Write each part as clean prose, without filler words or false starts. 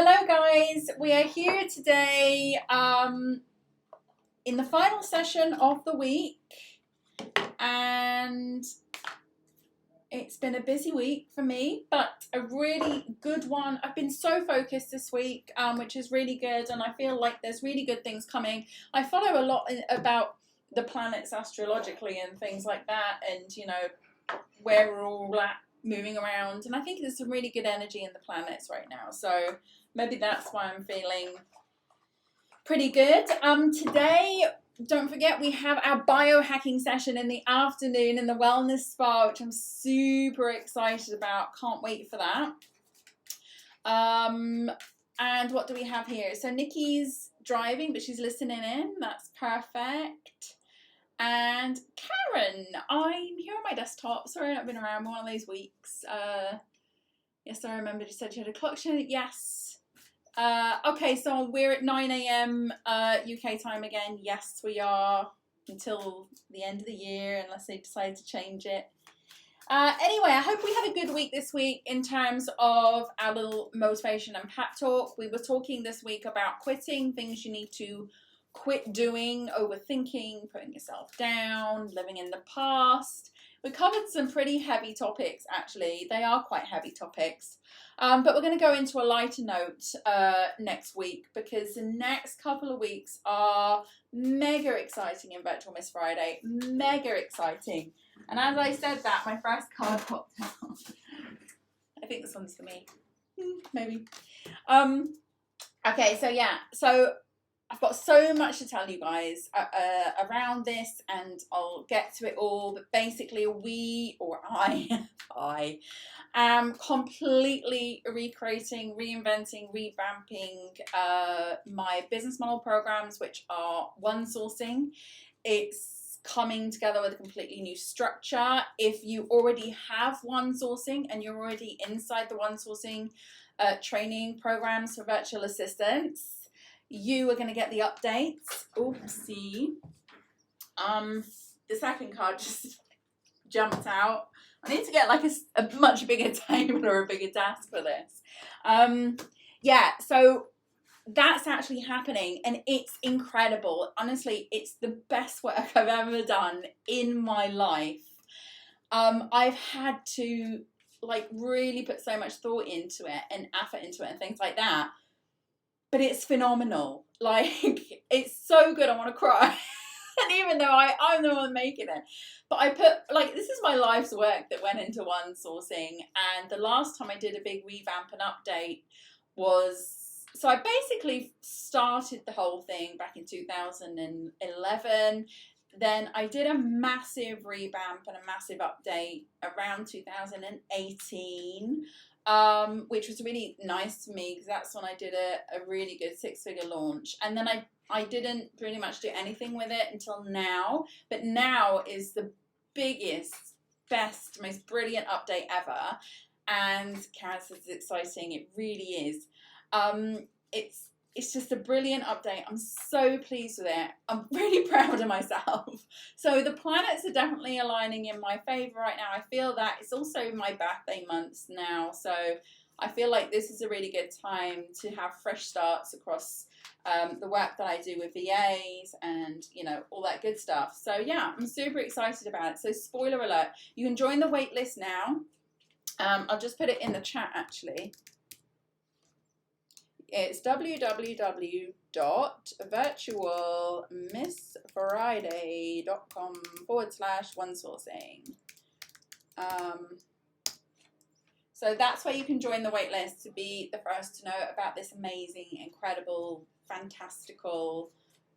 Hello guys, we are here today in the final session of the week, and it's been a busy week for me, but a really good one. I've been so focused this week, which is really good, and I feel like there's really good things coming. I follow a lot about the planets astrologically and things like that, and you know, where we're all at moving around, and I think there's some really good energy in the planets right now, so maybe that's why I'm feeling pretty good. Today, don't forget, we have our biohacking session in the afternoon in the wellness spa, which I'm super excited about. Can't wait for that. And what do we have here? So Nikki's driving, but she's listening in. That's perfect. And Karen, I'm here on my desktop. Sorry I've not been around one of these weeks. Yes, I remembered you said you had a clock show. Yes. Okay, so we're at 9 a.m. UK time again. Yes, we are until the end of the year, unless they decide to change it. Anyway, I hope we had a good week this week in terms of our little motivation and pep talk. We were talking this week about quitting, things you need to quit doing, overthinking, putting yourself down, living in the past. We covered some pretty heavy topics, actually. They are quite heavy topics. But we're going to go into a lighter note next week, because the next couple of weeks are mega exciting in Virtual Miss Friday. Mega exciting. And as I said that, my first card popped out. I think this one's for me. Maybe. Okay, so yeah. So I've got so much to tell you guys around this, and I'll get to it all. But basically, I am completely recreating, reinventing, revamping my business model programs, which are one sourcing. It's coming together with a completely new structure. If you already have one sourcing and you're already inside the one sourcing training programs for virtual assistants, you are going to get the updates. Oopsie. The second card just jumped out. I need to get like a much bigger table or a bigger desk for this. Yeah, so that's actually happening, and it's incredible. Honestly, it's the best work I've ever done in my life. I've had to like really put so much thought into it and effort into it and things like that. But it's phenomenal. Like, it's so good, I want to cry. And even though I'm the one making it. But I put, like, this is my life's work that went into one sourcing. And the last time I did a big revamp and update was, so I basically started the whole thing back in 2011. Then I did a massive revamp and a massive update around 2018. Which was really nice for me, because that's when I did a really good 6-figure launch. And then I didn't pretty much do anything with it until now. But now is the biggest, best, most brilliant update ever. And Karen says it's exciting. It really is. It's just a brilliant update. I'm so pleased with it. I'm really proud of myself. So the planets are definitely aligning in my favor right now. I feel that it's also my birthday months now. So I feel like this is a really good time to have fresh starts across the work that I do with VAs and, you know, all that good stuff. So yeah, I'm super excited about it. So spoiler alert, you can join the wait list now. I'll just put it in the chat actually. It's www.virtualmissfriday.com/one-sourcing. So that's where you can join the waitlist to be the first to know about this amazing, incredible, fantastical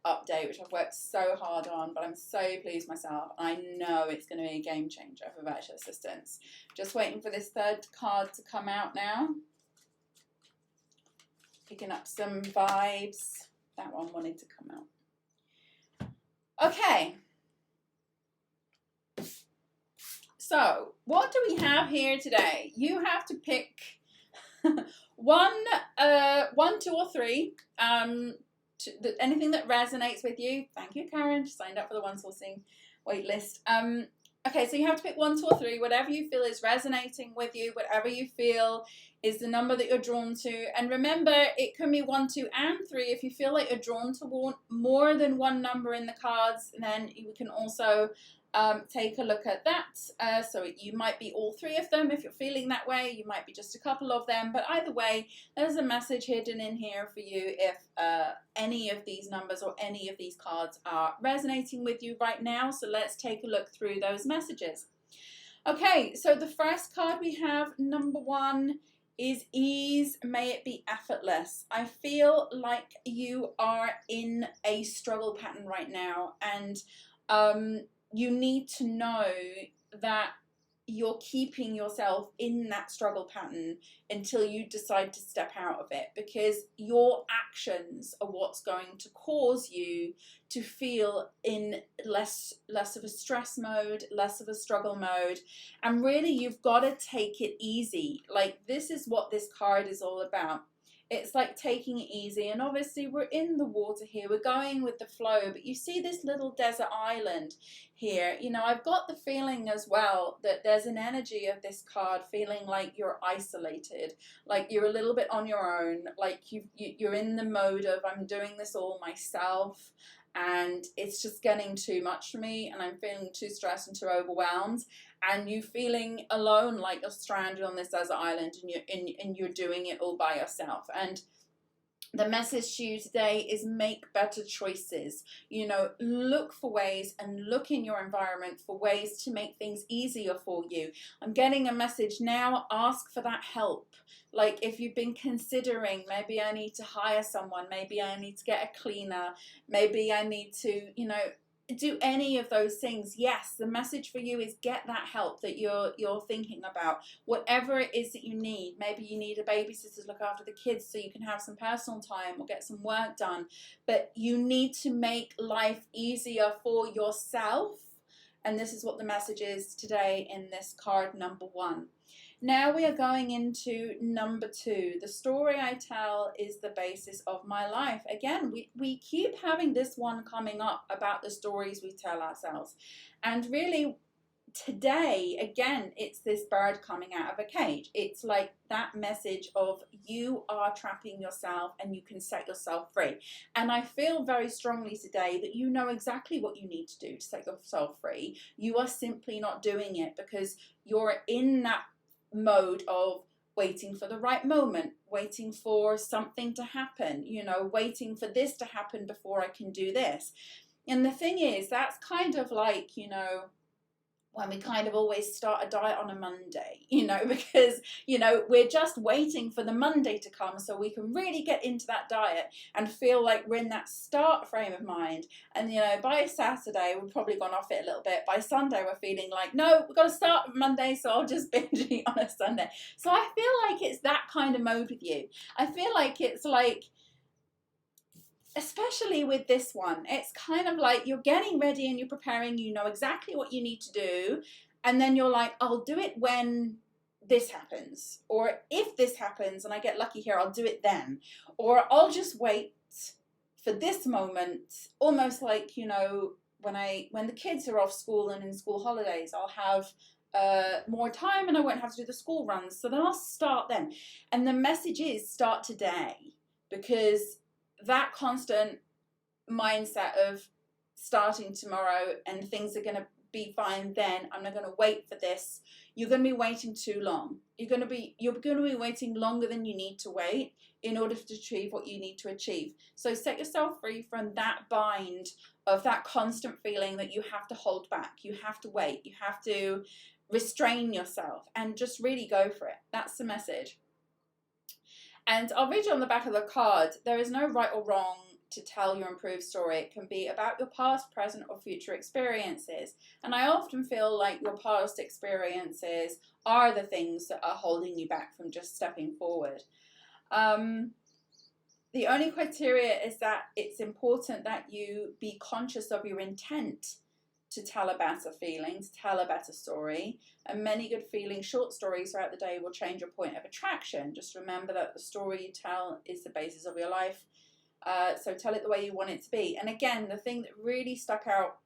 update, which I've worked so hard on, but I'm so pleased myself. I know it's going to be a game changer for virtual assistants. Just waiting for this third card to come out now. Picking up some vibes. That one wanted to come out. Okay. So, what do we have here today? You have to pick one, 2, or 3. Anything that resonates with you. Thank you, Karen. She signed up for the one sourcing wait list. Okay, so you have to pick 1, 2, or 3, whatever you feel is resonating with you, whatever you feel is the number that you're drawn to. And remember, it can be 1, 2, and 3. If you feel like you're drawn to more than one number in the cards, then you can also take a look at that. So you might be all 3 of them if you're feeling that way. You might be just a couple of them. But either way, there's a message hidden in here for you if any of these numbers or any of these cards are resonating with you right now. So let's take a look through those messages. Okay, so the first card we have, number 1, is ease. May it be effortless. I feel like you are in a struggle pattern right now, and you need to know that you're keeping yourself in that struggle pattern until you decide to step out of it, because your actions are what's going to cause you to feel in less of a stress mode, less of a struggle mode. And really, you've got to take it easy. Like, this is what this card is all about. It's like taking it easy, and obviously we're in the water here, we're going with the flow, but you see this little desert island here. You know, I've got the feeling as well that there's an energy of this card feeling like you're isolated, like you're a little bit on your own, like you're in the mode of, I'm doing this all myself, and it's just getting too much for me, and I'm feeling too stressed and too overwhelmed, and you feeling alone, like you're stranded on this desert island, and you're doing it all by yourself. And the message to you today is make better choices. You know, look for ways and look in your environment for ways to make things easier for you. I'm getting a message now, ask for that help. Like, if you've been considering, maybe I need to hire someone, maybe I need to get a cleaner, maybe I need to, you know, do any of those things. Yes, the message for you is get that help that you're thinking about. Whatever it is that you need. Maybe you need a babysitter to look after the kids so you can have some personal time or get some work done. But you need to make life easier for yourself. And this is what the message is today in this card, number 1. Now we are going into number 2. The story I tell is the basis of my life. Again, we keep having this one coming up about the stories we tell ourselves. And really, today, again, it's this bird coming out of a cage. It's like that message of you are trapping yourself and you can set yourself free. And I feel very strongly today that you know exactly what you need to do to set yourself free. You are simply not doing it because you're in that mode of waiting for the right moment, waiting for something to happen, you know, waiting for this to happen before I can do this. And the thing is, that's kind of like, you know, when we kind of always start a diet on a Monday, you know, because, you know, we're just waiting for the Monday to come so we can really get into that diet and feel like we're in that start frame of mind. And, you know, by Saturday, we've probably gone off it a little bit. By Sunday, we're feeling like, no, we've got to start Monday, so I'll just binge eat on a Sunday. So I feel like it's that kind of mode with you. I feel like it's like, especially with this one, it's kind of like you're getting ready and you're preparing, you know exactly what you need to do, and then you're like, I'll do it when this happens, or if this happens and I get lucky here, I'll do it then, or I'll just wait for this moment, almost like, you know, when the kids are off school and in school holidays, I'll have more time and I won't have to do the school runs, so then I'll start then. And the message is start today, because that constant mindset of starting tomorrow and things are going to be fine then, I'm not going to wait for this, you're going to be waiting too long. You're going to be waiting longer than you need to wait in order to achieve what you need to achieve. So set yourself free from that bind of that constant feeling that you have to hold back, you have to wait, you have to restrain yourself, and just really go for it. That's the message. And I'll read you on the back of the card, there is no right or wrong to tell your improved story. It can be about your past, present, or future experiences. And I often feel like your past experiences are the things that are holding you back from just stepping forward. The only criteria is that it's important that you be conscious of your intent to tell a better feeling, to tell a better story. And many good feeling short stories throughout the day will change your point of attraction. Just remember that the story you tell is the basis of your life. So tell it the way you want it to be. And again, the thing that really stuck out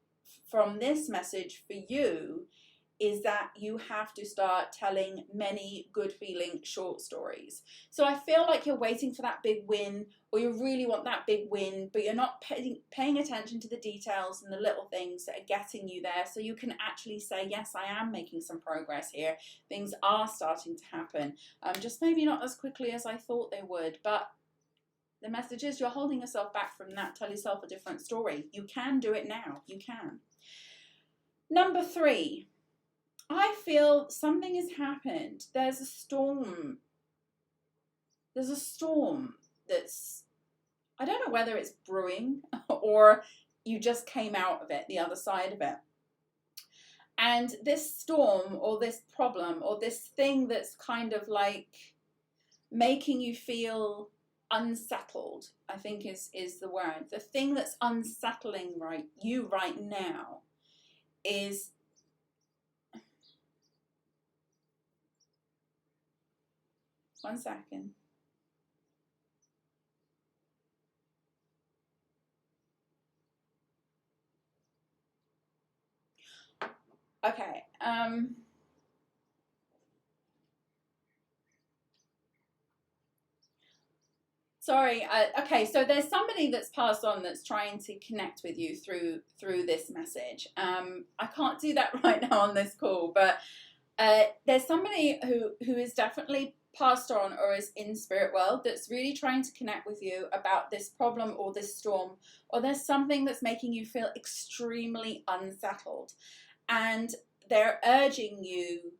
from this message for you is that you have to start telling many good feeling short stories. So I feel like you're waiting for that big win, or you really want that big win, but you're not paying attention to the details and the little things that are getting you there, so you can actually say, yes, I am making some progress here. Things are starting to happen. Just maybe not as quickly as I thought they would, but the message is you're holding yourself back from that. Tell yourself a different story. You can do it now. You can. Number 3. I feel something has happened. There's a storm. There's a storm that's, I don't know whether it's brewing or you just came out of it, the other side of it. And this storm or this problem or this thing that's kind of like making you feel unsettled, I think is the word. The thing that's unsettling you right now is one second. Okay. Sorry. Okay. So there's somebody that's passed on that's trying to connect with you through this message. I can't do that right now on this call, but there's somebody who is definitely passed on or is in spirit world that's really trying to connect with you about this problem or this storm, or there's something that's making you feel extremely unsettled, and they're urging you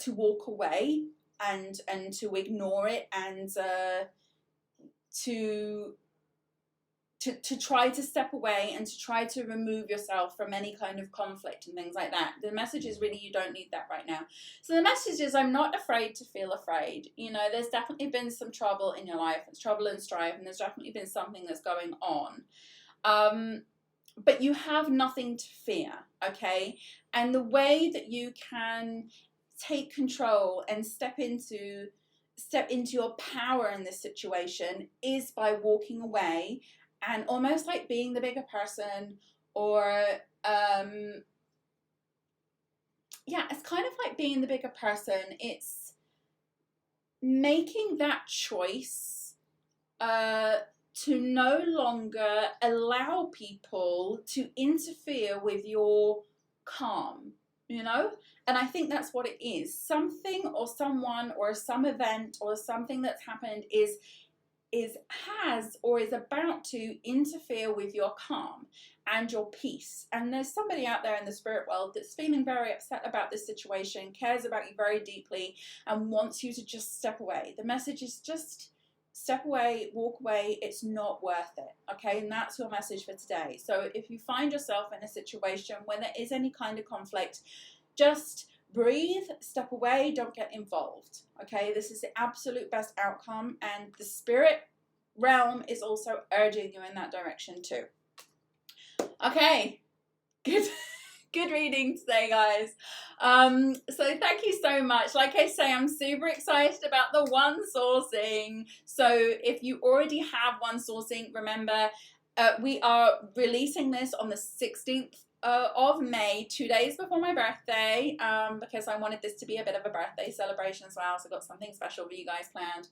to walk away and to ignore it and to try to step away and to try to remove yourself from any kind of conflict and things like that. The message is really, you don't need that right now. So the message is, I'm not afraid to feel afraid. You know, there's definitely been some trouble in your life. It's trouble and strife, and there's definitely been something that's going on. But you have nothing to fear, okay? And the way that you can take control and step into your power in this situation is by walking away and almost like being the bigger person, or yeah, it's kind of like being the bigger person. It's making that choice to no longer allow people to interfere with your calm, you know? And I think that's what it is. Something or someone or some event or something that's happened has or is about to interfere with your calm and your peace. And there's somebody out there in the spirit world that's feeling very upset about this situation, cares about you very deeply, and wants you to just step away. The message is just step away, walk away. It's not worth it, okay? And that's your message for today. So if you find yourself in a situation where there is any kind of conflict, just breathe, step away, don't get involved, okay? This is the absolute best outcome, and the spirit realm is also urging you in that direction too. Okay, good reading today, guys. So thank you so much. Like I say, I'm super excited about the one sourcing. So if you already have one sourcing, remember we are releasing this on the 16th of May, 2 days before my birthday, because I wanted this to be a bit of a birthday celebration as well. So I've got something special for you guys planned.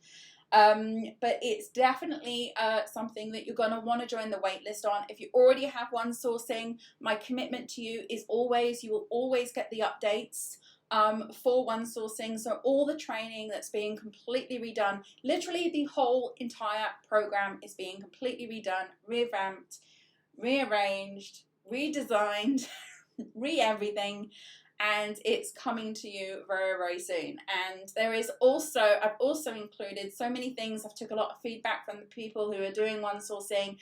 But it's definitely something that you're going to want to join the waitlist on. If you already have one sourcing, my commitment to you is always, you will always get the updates for one sourcing. So all the training that's being completely redone, literally the whole entire program is being completely redone, revamped, rearranged, redesigned, re-everything. And it's coming to you very, very soon. And there is also, I've also included so many things. I've took a lot of feedback from the people who are doing one sourcing.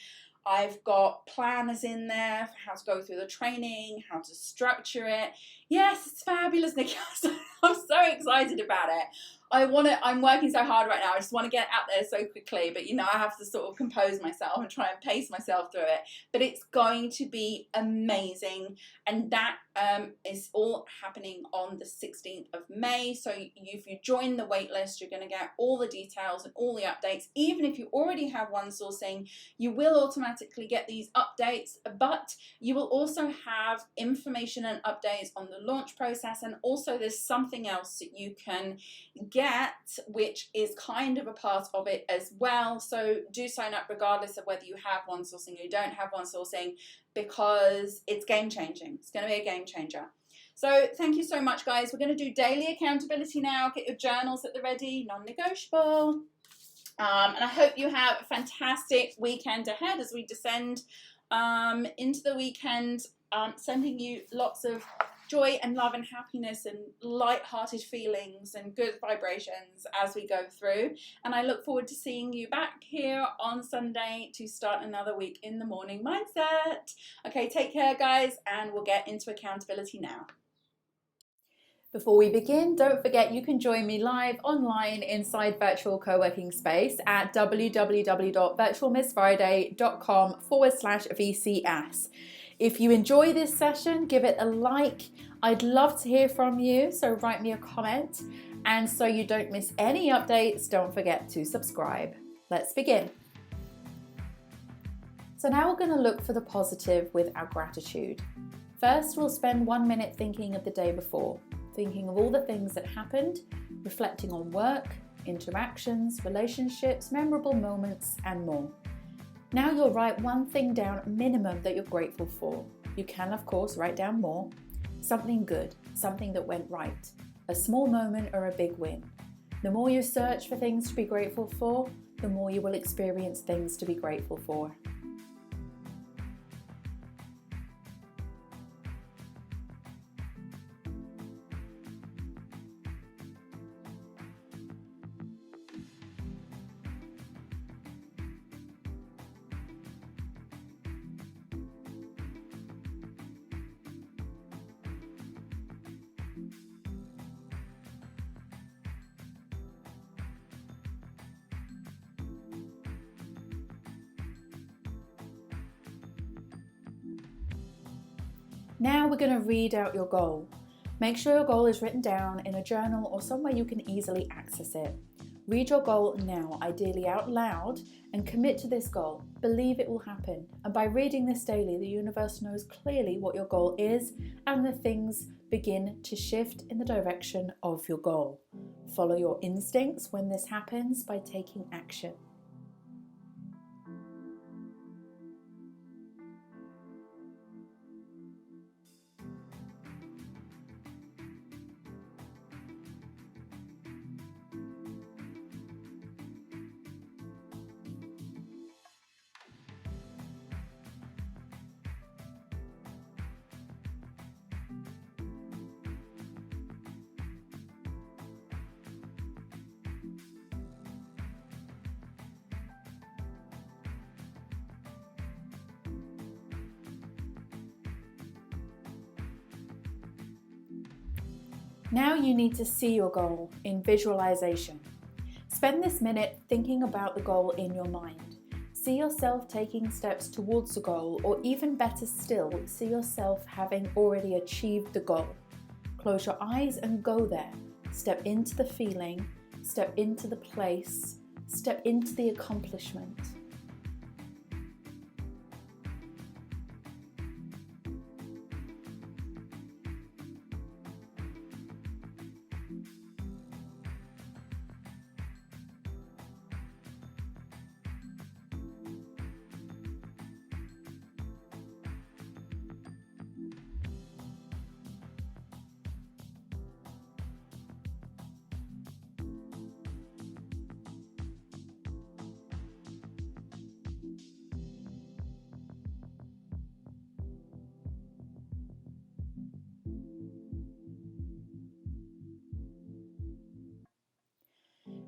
I've got planners in there for how to go through the training, how to structure it. Yes, it's fabulous, Nikki. I'm so excited about it. I'm working so hard right now. I just want to get out there so quickly, but I have to sort of compose myself and try and pace myself through it. But it's going to be amazing, and that is all happening on the 16th of May. So if you join the waitlist, you're going to get all the details and all the updates. Even if you already have One Sourcing, you will automatically get these updates, but you will also have information and updates on the launch process, and also there's something else that you can get, which is kind of a part of it as well. So do sign up regardless of whether you have One Sourcing or you don't have One Sourcing, because it's game changing. It's going to be a game changer. So thank you so much, guys. We're going to do daily accountability now. Get your journals at the ready, non-negotiable. And I hope you have a fantastic weekend ahead as we descend into the weekend, sending you lots of joy and love and happiness and light-hearted feelings and good vibrations as we go through. And I look forward to seeing you back here on Sunday to start another week in the morning mindset. Okay, take care, guys, and we'll get into accountability now. Before we begin, don't forget you can join me live online inside Virtual Co-working Space at www.virtualmissfriday.com/VCS. If you enjoy this session, give it a like. I'd love to hear from you, so write me a comment. And so you don't miss any updates, don't forget to subscribe. Let's begin. So now we're going to look for the positive with our gratitude. First, we'll spend 1 minute thinking of the day before, thinking of all the things that happened, reflecting on work, interactions, relationships, memorable moments, and more. Now you'll write one thing down minimum that you're grateful for. You can, of course, write down more. Something good, something that went right, a small moment or a big win. The more you search for things to be grateful for, the more you will experience things to be grateful for. Now we're going to read out your goal. Make sure your goal is written down in a journal or somewhere you can easily access it. Read your goal now, ideally out loud, and commit to this goal. Believe it will happen. And by reading this daily, the universe knows clearly what your goal is, and the things begin to shift in the direction of your goal. Follow your instincts when this happens by taking action. Now you need to see your goal in visualization. Spend this minute thinking about the goal in your mind. See yourself taking steps towards the goal, or even better still, see yourself having already achieved the goal. Close your eyes and go there. Step into the feeling, step into the place, step into the accomplishment.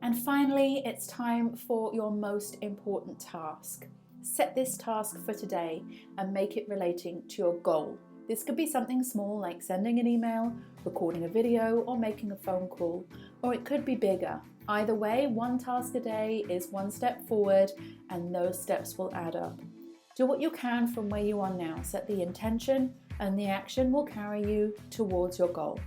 And finally, it's time for your most important task. Set this task for today and make it relating to your goal. This could be something small like sending an email, recording a video, or making a phone call, or it could be bigger. Either way, one task a day is one step forward, and those steps will add up. Do what you can from where you are now. Set the intention, and the action will carry you towards your goal.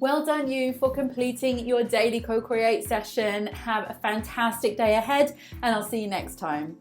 Well done you for completing your daily co-create session. Have a fantastic day ahead, and I'll see you next time.